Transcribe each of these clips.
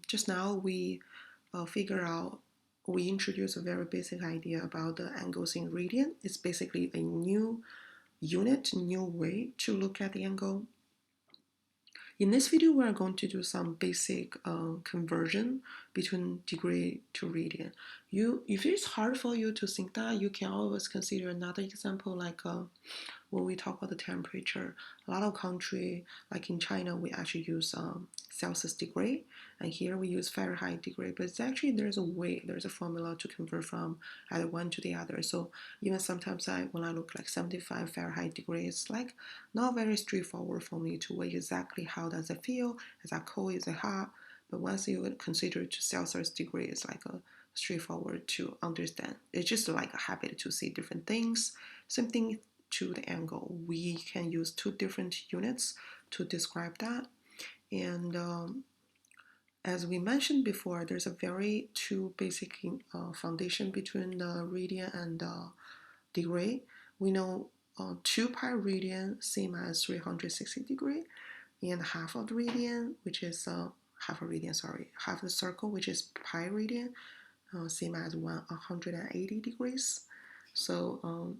just now we we introduced a very basic idea about the angles in radian. It's basically a new unit, new way to look at the angle. In this video, we're going to do some basic conversion between degree to radian. If it's hard for you to think that, you can always consider another example, like when we talk about the temperature. A lot of country, like in China, we actually use Celsius degree, and here we use Fahrenheit degree. But it's actually there's a formula to convert from either one to the other. So even sometimes when I look like 75 Fahrenheit degree, it's like not very straightforward for me to weigh exactly how does it feel. Is that cold? Is it hot? But once you consider to Celsius degree, it's like a straightforward to understand. It's just like a habit to see different things. Same thing to the angle. We can use two different units to describe that. And as we mentioned before, there's a very two basic foundation between the radian and degree. We know 2 pi radian same as 360 degree, and half of the radian, which is half the circle, which is pi radian, same as 180 degrees. So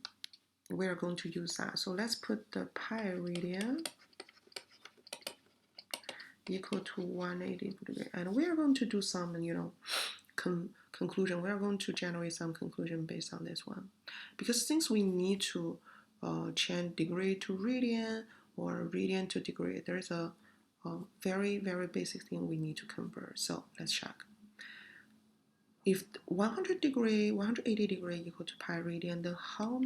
we are going to use that. So let's put the pi radian equal to 180 degree, and we are going to do some, conclusion. We are going to generate some conclusion based on this one, because since we need to change degree to radian or radian to degree, there's a very, very basic thing we need to convert. So let's check. If 180 degree equal to pi radian, then how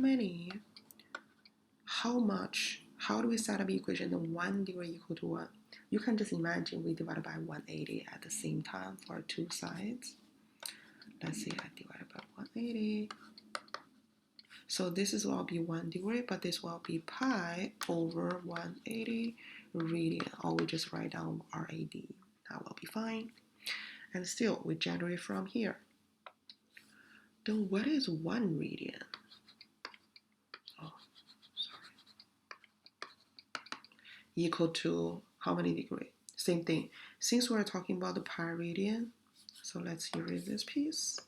do we set up the equation that 1 degree equal to 1? You can just imagine we divide by 180 at the same time for two sides. Let's say I divide by 180. So this will be 1 degree, but this will be pi over 180 radian. Or we just write down RAD. That will be fine. And still, we generate from here. Then what is 1 radian? Equal to how many degree? Same thing. Since we're talking about the pi radian, so let's erase this piece.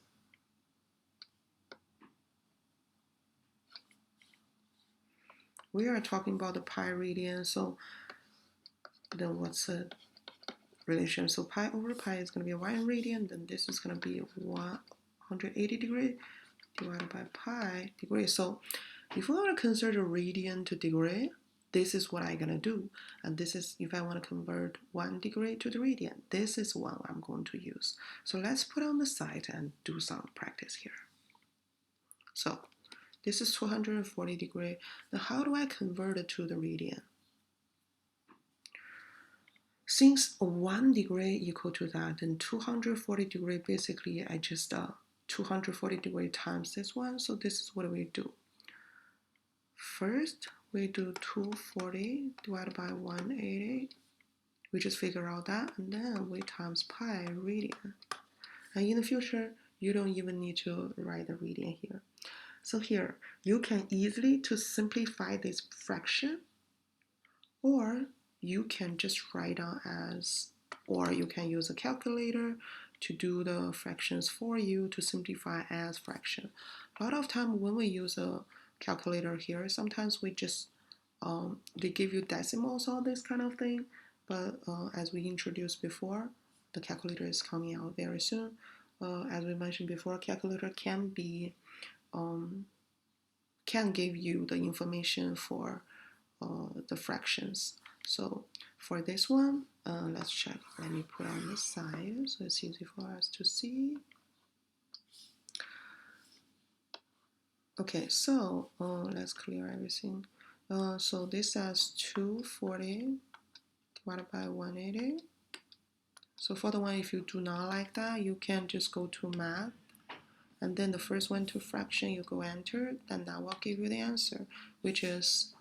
We are talking about the pi radian, so then what's the relation? So pi over pi is going to be 1 radian, then this is going to be 180 degree divided by pi degree. So if we want to convert a radian to degree, this is what I'm going to do. And this is, if I want to convert 1 degree to the radian, this is what I'm going to use. So let's put on the side and do some practice here. So this is 240 degree. Now how do I convert it to the radian? Since 1 degree equal to that, then 240 degree, basically I just 240 degree times this one. So this is what we do. First, we do 240 divided by 180. We just figure out that, and then we times pi radian. And in the future, you don't even need to write the radian here. So here, you can easily to simplify this fraction, or you can just write down as, or you can use a calculator to do the fractions for you to simplify as fraction. A lot of time when we use a calculator here, sometimes we just they give you decimals, all this kind of thing, but as we introduced before, the calculator is coming out very soon. As we mentioned before, calculator can be can give you the information for the fractions. So for this one, let's check. Let me put on the side so it's easy for us to see. Okay, so let's clear everything. So this says 240 divided by 180. So for the one, if you do not like that, you can just go to math, and then the first one to fraction, you go enter, then that will give you the answer, which is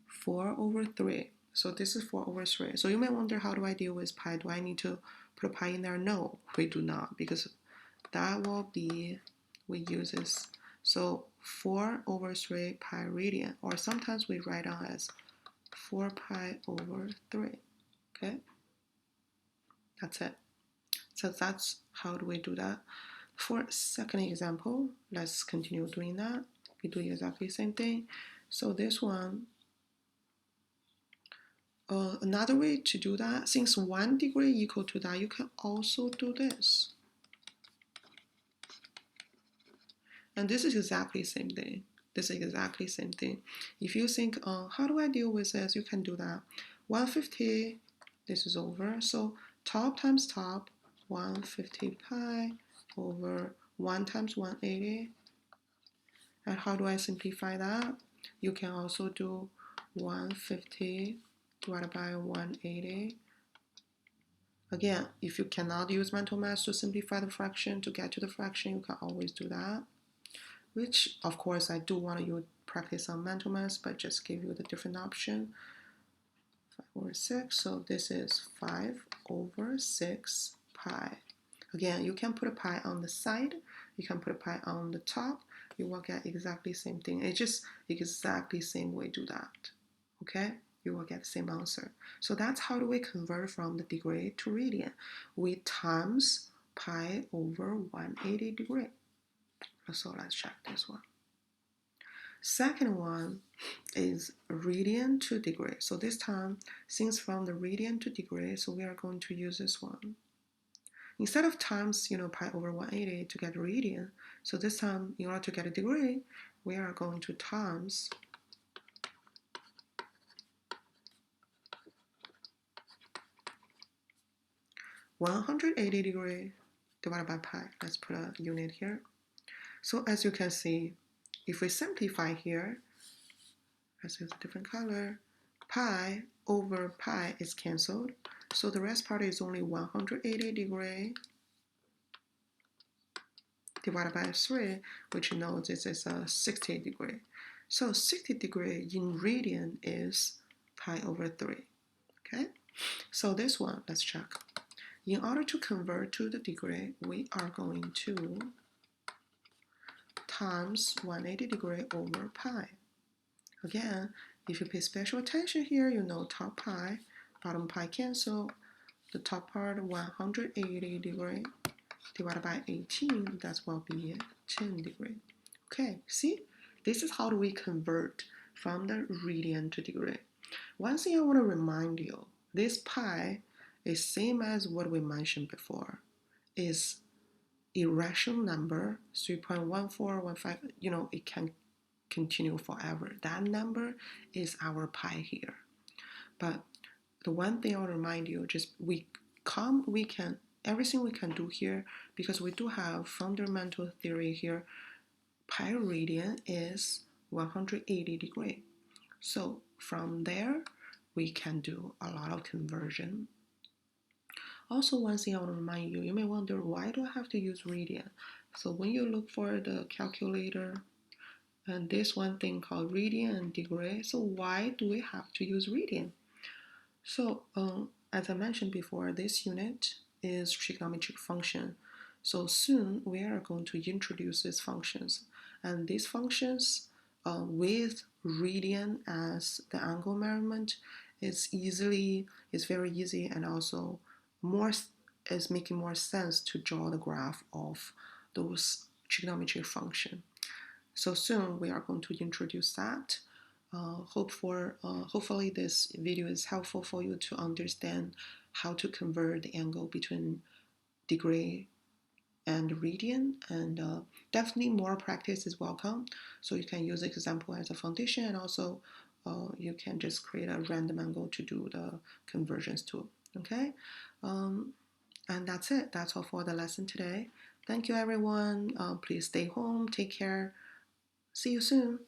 4 over 3. So this is 4 over 3. So you may wonder, how do I deal with pi? Do I need to put a pi in there? No, we do not, because that will be, we use this. So 4 over 3 pi radian, or sometimes we write down as 4 pi over 3. Okay, that's it. So that's how do we do that. For second example, let's continue doing that. We do exactly the same thing. So this one, another way to do that, since 1 degree equal to that, you can also do this. And this is exactly the same thing. This is exactly the same thing. If you think, how do I deal with this? You can do that. 150, this is over. So top times top, 150 pi over 1 times 180. And how do I simplify that? You can also do 150 divided by 180. Again, if you cannot use mental math to simplify the fraction, to get to the fraction, you can always do that. Which, of course, I do want you to practice on mental math, but just give you the different option. 5 over 6, so this is 5 over 6 pi. Again, you can put a pi on the side, you can put a pi on the top, you will get exactly the same thing. It's just exactly the same way to do that, okay? You will get the same answer. So that's how do we convert from the degree to radian. We times pi over 180 degree. So let's check this one. Second one is radian to degree. So this time, since from the radian to degree, so we are going to use this one. Instead of times, pi over 180 to get radian, so this time, in order to get a degree, we are going to times 180 degree divided by pi. Let's put a unit here. So as you can see, if we simplify here, let's use a different color, pi over pi is cancelled. So the rest part is only 180 degree divided by 3, which you know this is a 60 degree. So 60 degree in radian is pi over 3. Okay, so this one, let's check. In order to convert to the degree, we are going to times 180 degree over pi. Again, if you pay special attention here, you know top pi, bottom pi cancel. The top part 180 degree divided by 18, that will be 10 degree. Okay, see? This is how do we convert from the radian to degree. One thing I want to remind you, this pi is same as what we mentioned before, is irrational number, 3.1415, it can continue forever. That number is our pi here. But the one thing I'll remind you, just everything we can do here, because we do have fundamental theory here, pi radian is 180 degree. So from there, we can do a lot of conversion. Also, one thing I want to remind you, you may wonder, why do I have to use radian? So when you look for the calculator, and this one thing called radian and degree, so why do we have to use radian? So as I mentioned before, this unit is trigonometric function. So soon we are going to introduce these functions. And these functions with radian as the angle measurement is very easy, and also is making more sense to draw the graph of those trigonometric function. So soon we are going to introduce that. Hopefully this video is helpful for you to understand how to convert the angle between degree and radian, and definitely more practice is welcome. So you can use example as a foundation, and also you can just create a random angle to do the conversions too. Okay, and that's it. That's all for the lesson today. Thank you everyone. Please stay home, take care. See you soon.